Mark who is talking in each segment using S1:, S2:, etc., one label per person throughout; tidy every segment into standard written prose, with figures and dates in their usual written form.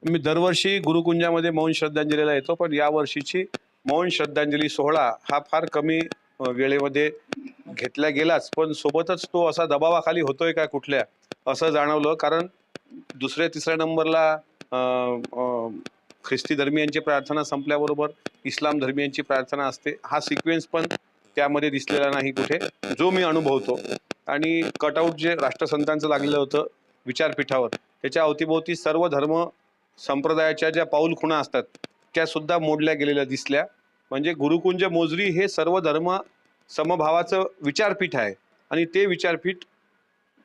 S1: मी दरवर्षी गुरुकुंजामध्ये मौन श्रद्धांजलीला येतो, पण या वर्षीची मौन श्रद्धांजली सोहळा हा फार कमी वेळेमध्ये घेतला गेलाच, पण सोबतच तो असा दबावाखाली होतोय का कुठल्या असं जाणवलं. कारण दुसऱ्या तिसऱ्या नंबरला ख्रिस्ती धर्मियांची प्रार्थना संपल्याबरोबर इस्लाम धर्मियांची प्रार्थना असते. हा सिक्वेन्स पण त्यामध्ये दिसलेला नाही कुठे, जो मी अनुभवतो. आणि कटआउट जे राष्ट्रसंतांचं लागलेलं होतं विचारपीठावर, त्याच्या अवतीभोवती सर्व धर्म संप्रदायाच्या ज्या पाऊलखुणा असतात त्या सुद्धा मोडल्या गेलेल्या दिसल्या. म्हणजे गुरुकुंज मोजरी हे सर्व धर्म समभावाचं विचारपीठ आहे, आणि ते विचारपीठ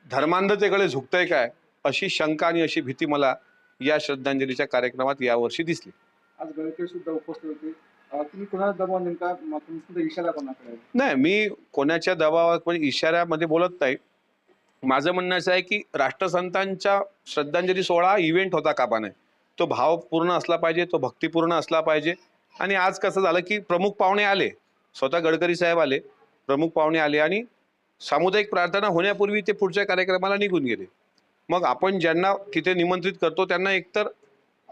S1: धर्मांधतेकडे झुकतंय काय अशी शंका आणि अशी भीती मला या श्रद्धांजलीच्या कार्यक्रमात यावर्षी दिसली.
S2: आज गळके सुद्धा उपस्थित होते. तुम्ही कोणाला दबाव नेमका तुमचा इशारा कोणाकडे आहे?
S1: नाही, मी कोणाच्या दबावात म्हणजे इशाऱ्यामध्ये बोलत नाही. माझं म्हणणं असं आहे की राष्ट्रसंतांच्या श्रद्धांजली सोहळा इव्हेंट होता कामा नये. तो भावपूर्ण असला पाहिजे, तो भक्तिपूर्ण असला पाहिजे. आणि आज कसं झालं की प्रमुख पाहुणे आले, स्वतः गडकरी साहेब आले, प्रमुख पाहुणे आले, आणि सामुदायिक प्रार्थना होण्यापूर्वी ते पुढच्या कार्यक्रमाला निघून गेले. मग आपण ज्यांना तिथे निमंत्रित करतो त्यांना एकतर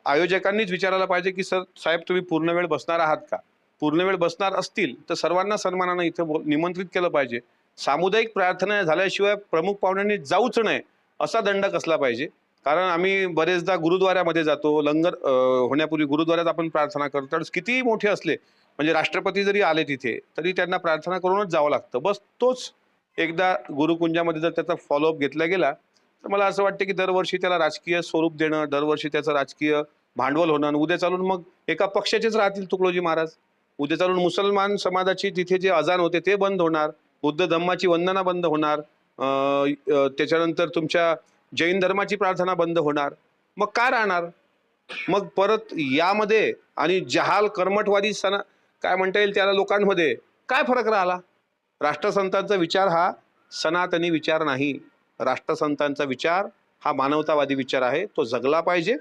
S1: आयोजकांनीच विचारायला पाहिजे की सर साहेब तुम्ही पूर्ण वेळ बसणार आहात का. पूर्ण वेळ बसणार असतील तर सर्वांना सन्मानानं इथं निमंत्रित केलं पाहिजे. सामुदायिक प्रार्थना झाल्याशिवाय प्रमुख पाहुण्यांनी जाऊच नये असा दंड कसला पाहिजे. कारण आम्ही बरेचदा गुरुद्वाऱ्यामध्ये जातो, लंगर होण्यापूर्वी गुरुद्वाऱ्यात आपण प्रार्थना करतो. कितीही मोठे असले, म्हणजे राष्ट्रपती जरी आले तिथे तरी त्यांना प्रार्थना करूनच जावं लागतं. बस तोच एकदा गुरुकुंजामध्ये जर त्याचा फॉलोअप घेतला गेला तर मला असं वाटतं की दरवर्षी त्याला राजकीय स्वरूप देणं, दरवर्षी त्याचं राजकीय भांडवल होणं, उद्या चालून मग एका पक्षाचेच राहतील तुकडोजी महाराज. उद्या चालून मुसलमान समाजाची तिथे जे अजान होते ते बंद होणार, बुद्ध धम्माची वंदना बंद होणार, त्याच्यानंतर तुमच्या जैन धर्माची प्रार्थना बंद होणार. मग काय राहणार मग परत यामध्ये. आणि जहाल कर्मठवादी काय म्हणता येईल त्याला लोकांमध्ये काय फरक राहिला. राष्ट्रसंतांचा विचार हा सनातनी विचार नाही. राष्ट्रसंतांचा विचार हा मानवतावादी विचार आहे, तो जगला पाहिजे.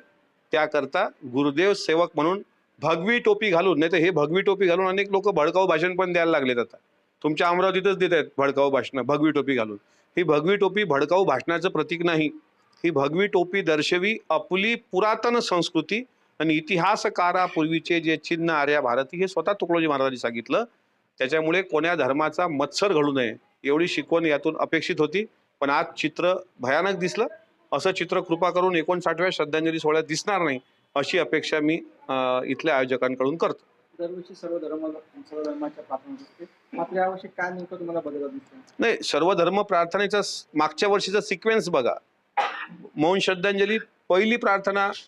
S1: त्याकरता गुरुदेव सेवक म्हणून भगवी टोपी घालून, नाही तर हे भगवी टोपी घालून अनेक लोक भडकाऊ भाषण पण द्यायला लागलेत आता. तुमच्या अमरावतीतच देत आहेत भडकाऊ भाषण भगवी टोपी घालून. ही भगवी टोपी भडकाऊ भाषणाचं प्रतीक नाही. ही भगवी टोपी दर्शवी आपली पुरातन संस्कृती आणि इतिहासकारापूर्वीचे जे चिन्ह आर्या भारती हे स्वतः तुकडोजी महाराजांनी सांगितलं. त्याच्यामुळे कोण्या धर्माचा मत्सर घडू नये एवढी शिकवण यातून अपेक्षित होती. पण आज चित्र भयानक दिसलं. असं चित्र कृपा करून 59व्या श्रद्धांजली सोहळ्यात दिसणार नाही अशी अपेक्षा मी इथल्या आयोजकांकडून करतो.
S2: दरवर्षी सर्व धर्माच्या प्रार्थना असते. मात्र यावर्षी काय नेमकं तुम्हाला बदल दिसतो?
S1: नाही, सर्व धर्म प्रार्थनेचा मागच्या वर्षीचा सिक्वेन्स बघा. मौन श्रद्धांजली पहिली प्रार्थना